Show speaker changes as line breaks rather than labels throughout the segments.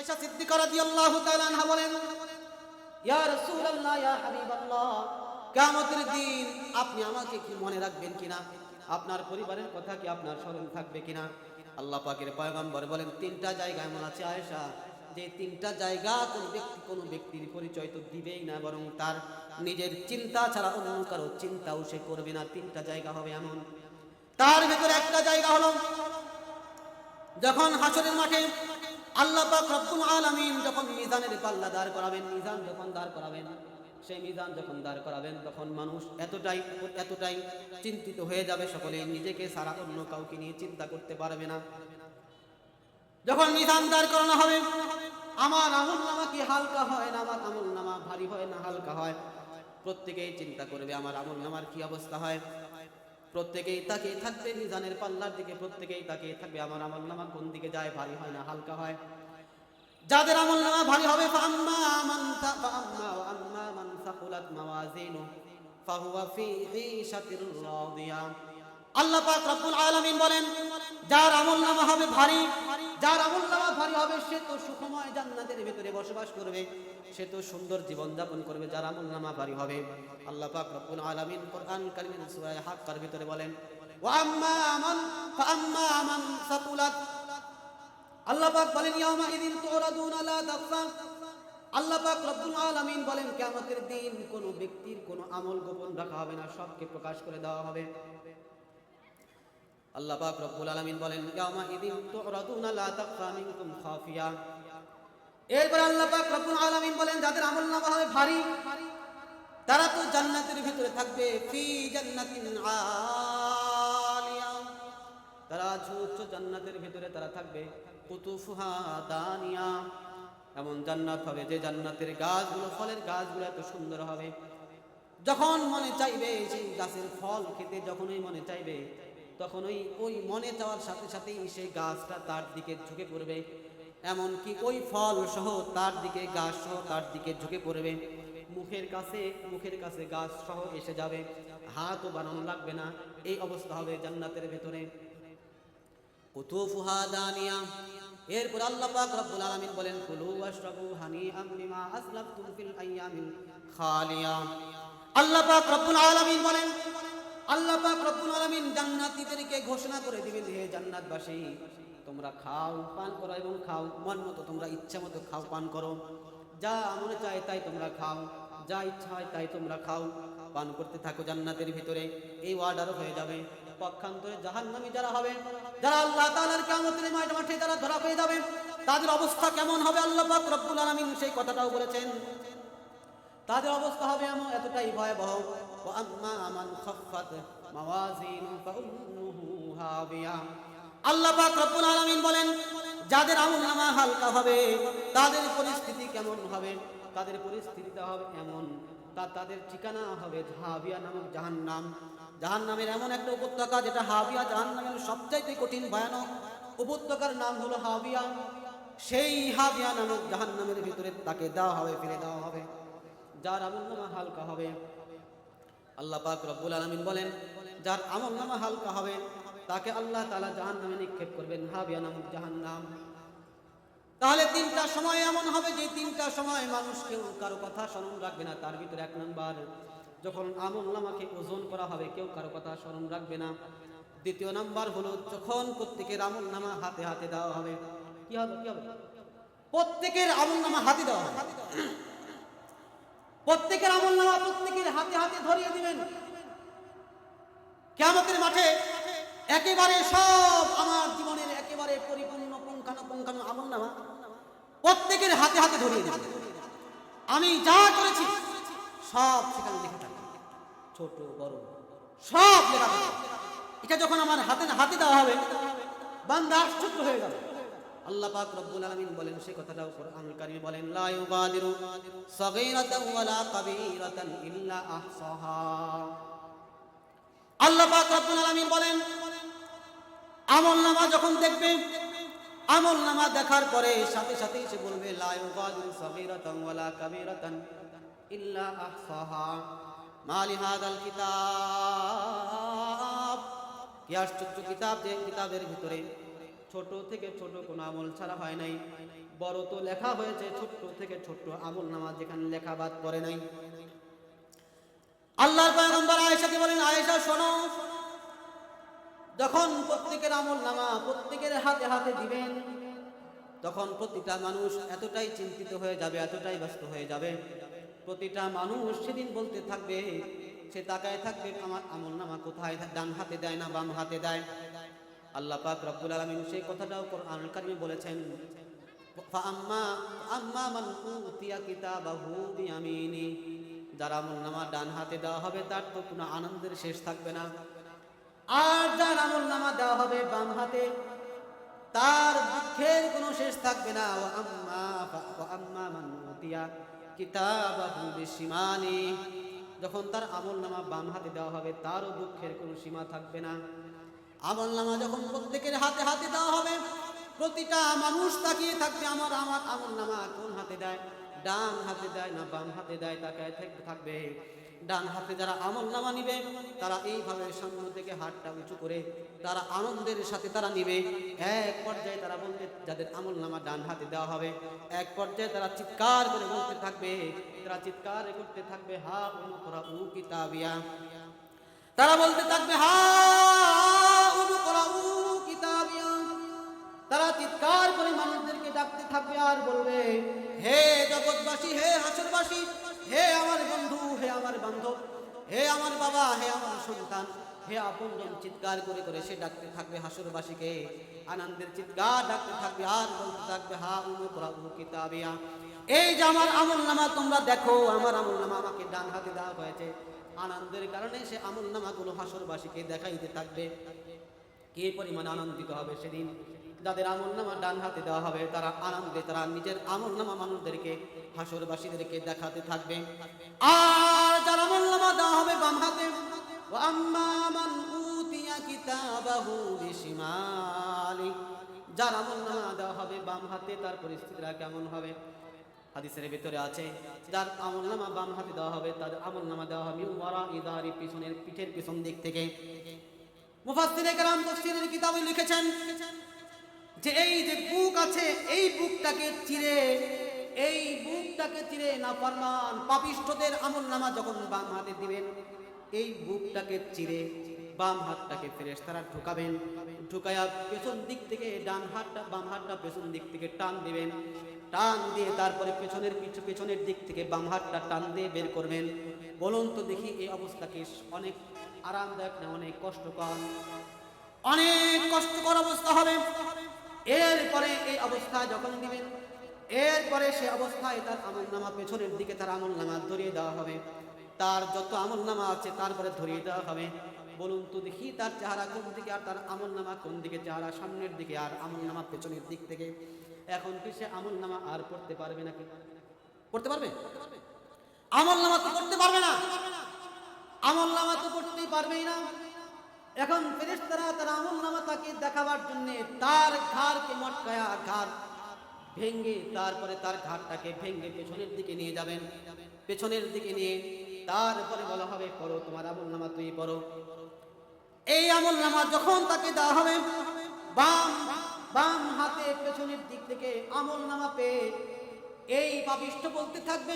আয়েশা সিদ্দিকা রাদিয়াল্লাহু তাআলা আনহা বলেন, ইয়া রাসূলুল্লাহ, ইয়া হাবিবাল্লাহ, কিয়ামতের দিন আপনি আমাকে কি মনে রাখবেন কিনা, আপনার পরিবারের কথা কি আপনার স্মরণ থাকবে কিনা? আল্লাহ পাকের পয়গম্বর বলেন, তিনটা জায়গা এমন আছে আয়েশা, যে তিনটা জায়গা কোনো ব্যক্তির পরিচয় তো দিবেই না, বরং তার নিজের চিন্তা ছাড়া অন্য কারো চিন্তাও সে করবে না। তিনটা জায়গা হবে এমন। তার ভেতরে একটা জায়গা হলো যখন হাসরের মাঠে আল্লাহ পাক রব্বুল আলামিন যখন মিজানের পাল্লা দাঁড় করাবেন, মিজান যখন দাঁড় করাবেন, সেই মিজান যখন দাঁড় করাবেন, তখন মানুষ এতটাই চিন্তিত হয়ে যাবে, সকলে নিজেকে ছাড়া অন্য কাউকে নিয়ে চিন্তা করতে পারবে না। যখন মিজান দাঁড় করানো হবে, আমার আমলনামা কি হালকা হয় না আমার আমলনামা ভারী হয় না হালকা হয়, প্রত্যেকেই চিন্তা করবে আমার আমলনামার কি অবস্থা হয়। প্রত্যেকেই তাকিয়ে থাকবে মিজানের পাল্লার দিকে, প্রত্যেকেই তাকিয়ে থাকবে আমার আমলনামা কোন দিকে যায়, ভারী হয় না হালকা হয়। যাদের আমলনামা ভারী হবে, ফাআম্মা মান সাকুলাত মাওয়াজিনু ফাহুয়া ফি ঈশাতির রাদিয়া। আল্লাহ পাক রব্বুল আলামিন বলেন, যার আমলনামা হবে ভারী, যার আমলনামা ভারী হবে, সে তো সুখময় জান্নাতের ভিতরে বসবাস করবে, সে তো সুন্দর জীবন যাপন করবে। যার আমলনামা ভারী হবে, আল্লাহ পাক রব্বুল আলামিন কোরআন কারীমের সূরা হাক্কার ভিতরে বলেন, ওয়া আম্মা মান সাকুলাত, আল্লাহ পাক বলেন, ইয়াউমা ইযিন তুরাদুনা লা তাখফা। আল্লাহ পাক রব্বুল আলামিন বলেন, কিয়ামতের দিন কোন ব্যক্তির কোন আমল গোপন রাখা হবে না, সবকে প্রকাশ করে দেওয়া হবে। আল্লাহ পাক রব্বুল আলামিন বলেন, ইয়াউমা ইযিন তুরাদুনা লা তাখফা মিনকুম খাফিয়া। এরপর আল্লাহ পাক রব্বুল আলামিন বলেন, যাদের আমলনামা হবে ভারী, তারা তো জান্নাতের ভিতরে থাকবে, ফি জান্নাতিন আলিয়া, তারা উচ্চ জান্নাতের ভিতরে তারা থাকবে, কুতুফুহা দানিয়া, এমন জান্নাত হবে যে জান্নাতের গাছগুলো, ফলের গাছগুলো এত সুন্দর হবে, যখন মনে চাইবে সেই গাছের ফল খেতে, যখনই মনে চাইবে তখনই ওই মনে চাওয়ার সাথে সাথেই সেই গাছটা তার দিকে ঝুঁকে পড়বে, এমনকি ওই ফল সহ তার দিকে, গাছ সহ তার দিকে ঝুঁকে পড়বে, মুখের কাছে গাছ সহ এসে যাবে, হাতও বানানো লাগবে না। এই অবস্থা হবে জান্নাতের ভেতরে, কুতুফুহা দানিয়া। এরপর আল্লাহ পাক রব্বুল আলামিন বলেন, কুলু ওয়াশরাবু হানিআম বিমা আসলাফতুম ফিল আইয়ামিল খালিয়া। আল্লাহ পাক রব্বুল আলামিন বলেন, আল্লাহ পাক রব্বুল আলামিন জান্নাতীদেরকে ঘোষণা করে দিবেন, হে জান্নাতবাসী, তোমরা খাও পান করো এবং খাও, মন মতো তোমরা ইচ্ছা মতো খাও পান করো, যা মনে চায় তাই তোমরা খাও, যা ইচ্ছা হয় তাই তোমরা খাও, পান করতে থাকো জান্নাতের ভিতরে। এই অর্ডার হয়ে যাবে। পক্ষান্তরে জাহান্নামী যারা হবে, যারা আল্লাহ তাআলার কিয়ামতের মাঠে যারা ধরা হয়ে যাবে, তাদের অবস্থা কেমন হবে আল্লাহ পাক রব্বুল আলামিন সেই কথাটাও বলেছেন। তাদের অবস্থা হবে এমন এতটাই ভয়াবহ, ওয়া আম্মা মান খাফফাত মাওয়াজিনু ফাউম্মুহু হাবিয়া। আল্লাহ পাক রব্বুল আলামিন বলেন, যাদের আমলনামা হালকা হবে তাদের পরিস্থিতি কেমন হবে? তাদের পরিস্থিতিটা হবে এমন, তাদের ঠিকানা হবে হাবিয়া নামক জাহান্নাম। জাহান্নামের এমন একটা উপত্যকা যেটা হাবিয়া, জাহান্নামের সবচাইতে কঠিন ভয়ানক উপত্যকার নাম হলো হাবিয়া। সেই হাবিয়া নামক জাহান্নামের ভিতরে তাকে দেওয়া হবে, ফেলে দেওয়া হবে। যার আমলনামা হালকা হবে, আল্লাহ পাক রব্বুল আলামিন বলেন, যার আমলনামা হালকা হবে তাকে আল্লাহ তাআলা জাহান্নামে নিক্ষেপ করবেন, হাবিয়া নামক জাহান্নাম। তাহলে তিনটা সময় এমন হবে যে তিনটা সময় মানুষ কেউ কারো কথা স্মরণ রাখবে না। তার ভিতরে এক নাম্বার, যখন আমলনামাকে ওজন করা হবে কেউ কারো কথা স্মরণ রাখবে না। দ্বিতীয় নাম্বার হলো যখন প্রত্যেকের আমলনামা হাতে হাতে দেওয়া হবে। কি হবে? প্রত্যেকের আমলনামা হাতে দেওয়া হবে, প্রত্যেকের আমলনামা প্রত্যেকের হাতে হাতে ধরিয়ে দিবেন। কিয়ামতের মাঠে একেবারে সব আমার জীবনের একেবারে পরিপূর্ণ পুঙ্খানুপুঙ্খানু আমলনামা প্রত্যেকের হাতে হাতে ধরিয়ে দিবেন। আমি যা করেছি সব সেখানে লেখা থাকবে, ছোট বড় সব লেখা থাকবে। এটা যখন আমার হাতে হাতে দেওয়া হবে, বান্দা আশ্চর্য হয়ে যাবে। আল্লাহ পাক রব্বুল আলামিন বলেন, সেই কথাটাও কোরআনুল কারীমে বলেন, লা ইউগাদিরু সাগীরাতান ওয়ালা কাবীরাতান ইল্লা আহসাহা। আল্লাহ পাক রব্বুল আলামিন বলেন, আমলনামা যখন দেখবে, আমলনামা দেখার পরে সাথে সাথে সে বলবে, লা ইউগাদিরু সাগীরাতান ওয়ালা কাবীরাতান ইল্লা আহসাহা মা লিহাদাল কিতাব। কি আশ্চর্য কিতাব, যে কিতাবের ভিতরে ছোট থেকে ছোট কোনো আমল ছাড়া হয় নাই, বড় তো লেখা হয়েছে, ছোট্ট থেকে ছোট্ট আমল নামা যেখানে লেখা বাদ পড়ে নাই। আল্লাহর পয়গম্বর আয়েশাকে বলেন, আয়েশা শোনো, যখন প্রত্যেকের আমল নামা প্রত্যেকের হাতে হাতে দিবেন, তখন প্রতিটা মানুষ এতটাই চিন্তিত হয়ে যাবে, এতটাই ব্যস্ত হয়ে যাবে, প্রতিটা মানুষ সেদিন বলতে থাকবে, সে তাকায় থাকবে আমার আমল নামা কোথায়, ডান হাতে দেয় না বাম হাতে দেয়। আল্লাহ পাক রব্বুল আলামিন সেই কথাটাও কোরআনুল কারীমে বলেছেন, আম্মা মান উতিয়া কিতাবাহু বিয়ামিনি, যার আমল নামা ডান হাতে দেওয়া হবে তার তো কোনো আনন্দের শেষ থাকবে না, আর যার আমল নামা দেওয়া হবে বাম হাতে তার দুঃখের কোনো শেষ থাকবে না। ওয়া আম্মা মান উতিয়া কিতাবাহু বিশিমালি, যখন তার আমল নামা বাম হাতে দেওয়া হবে তারও দুঃখের কোনো সীমা থাকবে না। আমল নামা যখন প্রত্যেকের হাতে হাতে দেওয়া হবে, প্রতিটা মানুষ তাকিয়ে থাকবে আমার আমল নামা কোন হাতে দেয়, ডান হাতে দেয় না বাম হাতে দেয়, তাকায় থাকবে। ডান হাতে যারা আমল নামা নিবে তারা এইভাবে সামনে থেকে হাতটা উঁচু করে তারা আনন্দের সাথে তারা নিবে। এক পর্যায়ে তারা বলতে, যাদের আমল নামা ডান হাতে দেওয়া হবে, এক পর্যায়ে তারা চিৎকার করে বলতে থাকবে, তারা চিৎকার করতে থাকবে, হা উমকরাউ কিতাবিয়া, তারা বলতে থাকবে হা উমকরাউ কিতাবিয়া, তারা চিৎকার করে মানুষদেরকে ডাকতে থাকবে আর বলবে, হে জগৎবাসী, হে হাসরবাসী, হে আমার বন্ধু, হে আমার বান্ধব, হে আমার বাবা, হে আমার সন্তান, হে আপনজন, চিৎকার করে করে সে ডাকতে থাকবে হাসরবাসীকে, আনন্দের চিৎকার ডাকতে থাকবে আর বলতে থাকবে হা উমকরাউ কিতাবিয়া, এই যে আমার আমল নামা তোমরা দেখো, আমার আমল নামা আমাকে ডান হাতে দেওয়া হয়েছে। আনন্দের কারণে সে আমল নামাগুলো হাসরবাসীকে দেখাইতে থাকবে। কে পরিমাণ আনন্দিত হবে সেদিন, যাদের আমল নামা ডান হাতে দেওয়া হবে তারা আনন্দে তারা নিজের আমল নামা মানুষদেরকে, হাসরবাসীদেরকে দেখাতে থাকবে। আর যার আমল নামা দেওয়া হবে বাম হাতে, ওয়া আম্মা মান উতিয়া কিতাবাহু বিশিমালি, যার আমল নামা দেওয়া হবে বাম হাতে তার পরিস্থিতিটা কেমন হবে? হাদিসের ভিতরে আছে, যার আমল নামা বাম হাতে দেওয়া হবে তার আমল নামা দেওয়া হবে ওয়ারা ইদারি, পিছনের পিঠের পিছন দিক থেকে। মুফাসসিরে কেরাম তাফসীরের কিতাবে লিখেছেন যে এই যে বুক আছে, এই বুকটাকে চিরে নাফরমান পাপিষ্ঠদের আমল নামা যখন বাম হাতে দিবেন, এই বুকটাকে চিরে বাম হাতটাকে ফেরেশতারা ঢুকাবেন, ঢুকায়া পেছন দিক থেকে ডান হাতটা বাম হাতটা পেছন দিক থেকে টান দিবেন, টান দিয়ে তারপরে পেছনের দিক থেকে বাম হাতটা টান দিয়ে বের করবেন। বলুন তো দেখি এই অবস্থাকে অনেক আরামদায়ক না অনেক কষ্টকর? অনেক কষ্টকর অবস্থা হবে। এরপরে এই অবস্থা যখন দিবেন, এরপরে সে অবস্থায় তার আমল নামা পেছনের দিকে তার আমল নামা ধরিয়ে দেওয়া হবে, তার যত আমল নামা আছে তারপরে ধরিয়ে দেওয়া হবে। বলুন তো দেখি তার চেহারা কোন দিকে আর তার আমল নামা কোন দিকে? চেহারা সামনের দিকে আর আমল নামা পেছনের দিক থেকে। এখন কি সে আমল নামা আর পড়তে পারবে নাকি? পড়তে পারবে? আমল নামা তো পড়তে পারবে না, আমল নামা তো পড়তেই পারবেই না। এখন ফেরেশতারা তার আমল নামা তাকে দেখাবার জন্য তার ঘাড়কে মটকায়া ঘাড় ভেঙ্গে তারপরে তার ঘাড়টাকে ভেঙ্গে পেছনের দিকে নিয়ে যাবেন। পেছনের দিকে নিয়ে তারপরে বলা হবে, পড়ো তোমার আমল নামা, তুই পড়ো। এই আমল নামা যখন তাকে দেওয়া হবে, বাম হাতে পেছনের দিক থেকে আমল নামা পেয়ে এই পাপিষ্ঠ বলতে থাকবে,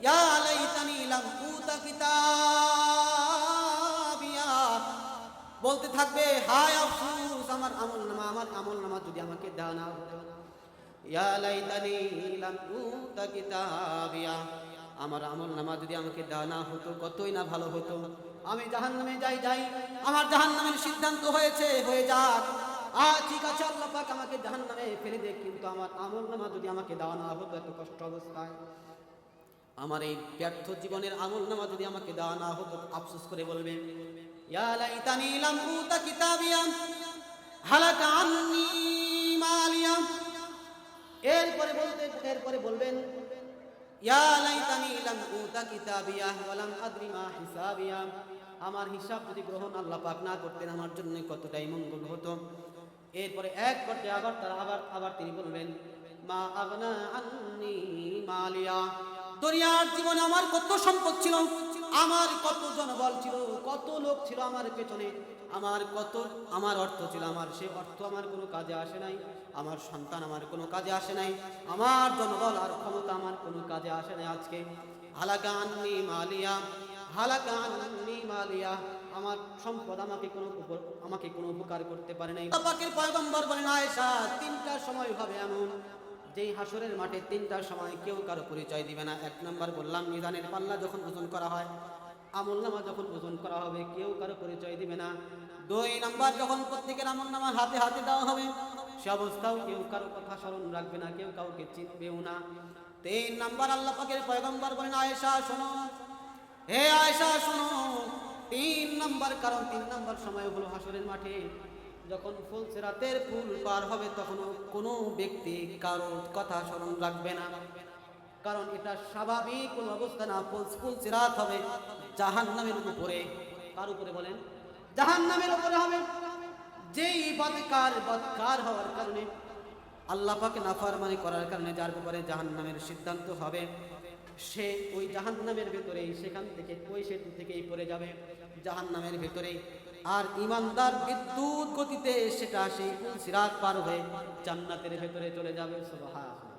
ইয়া লাইতানি লাম উতা কিতাবিয়া, বলতে থাকবে হায় আফসোস, আমার আমল নামা যদি আমাকে দেওয়া না হতো। ইয়া লাইতানি লাম উতা কিতাবিয়া, আমার আমল নামা যদি আমাকে দেওয়া না হতো কতই না ভালো হতো। আমি জাহান্নামে যাই, আমার জাহান্নামের সিদ্ধান্ত হয়েছে, হয়ে যাক। ঠিক আছে আল্লাহ পাক আমাকে জাহান্নামে ফেলে দে, কিন্তু আমার আমল নামা যদি আমাকে দেওয়া না হতো এত কষ্ট অবস্থায়, আমার এই ব্যর্থ জীবনের আমল নামা যদি আমাকে দেওয়া না হতো, আফসোস করে বলবে, ইয়া লাইতানি লাম উতা কিতাবিয়া হালাকা আন্নী মালিয়া। এরপরে বলবেন, ইয়া লাইতানি লাম উতা কিতাবিয়া ওয়া লাম আদরি মা হিসাবিয়া, আমার হিসাব যদি গ্রহণ আল্লাহ পাক না করতেন আমার জন্য কতটাই মঙ্গল হতো। এরপরে এক পর্যায়ে আবার তিনি বলবেন, মা আগনা আন্নী মালিয়া, দুনিয়ার জীবনে আমার কত সম্পদ ছিল, আমার কত জনবল ছিল, কত লোক ছিল আমার পেছনে, আমার অর্থ ছিল, আমার সে অর্থ আমার কোনো কাজে আসে নাই, আমার সন্তান আমার কোনো কাজে আসে নাই, আমার জনবল আর ক্ষমতা আমার কোনো কাজে আসে নাই। আজকে হালাকা আন্নি মালিয়া, হালাকা আন্নি মালিয়া, আমার সম্পদ আমাকে কোনো উপকার করতে পারে নাই। পাকের পয়গম্বর বলেন আয়েশা, তিনটার সময় হবে এমন, যেই হাসরের মাঠে তিনটার সময় কেউ কারো পরিচয় দিবে না। এক নম্বর বললাম, মিজানের পাল্লা যখন ওজন করা হয়, আমলনামা যখন ওজন করা হবে, কেউ কারো পরিচয় দিবে না। দুই নম্বর, যখন প্রত্যেকের আমলনামা হাতে হাতে দেওয়া হবে, সে অবস্থাও কেউ কারো কথা স্মরণ রাখবে না, কেউ কাউকে চিনবেও না। তিন নম্বর, আল্লাহ পাকের পয়গম্বর বলেন আয়েশা শোনো, হে আয়েশা শোনো, তিন নম্বর কারণ, তিন নম্বর সময় হলো হাসরের মাঠে যখন ফুলসিরাতের পুল পার হবে, তখন কোনো ব্যক্তি কারো কথা স্মরণ রাখবে না, কারণ এটা স্বাভাবিক কোনো অবস্থা না। ফুলসিরাত হবে জাহান্নামের উপরে। কার উপরে বলেন? জাহান্নামের উপরে হবে। যেই বদকার হওয়ার কারণে, আল্লাহ পাকে নাফরমানি করার কারণে যার ব্যাপারে জাহান্নামের সিদ্ধান্ত হবে, সে ওই জাহান্নামের ভেতরেই, সেখান থেকে ওই সেতু থেকেই পড়ে যাবে জাহান্নামের ভেতরেই। আর ইমানদার বিদ্যুৎ গতিতে সেটা সেই সিরাত পার হয়ে জান্নাতের ভেতরে চলে যাবে। সুবহানাল্লাহ।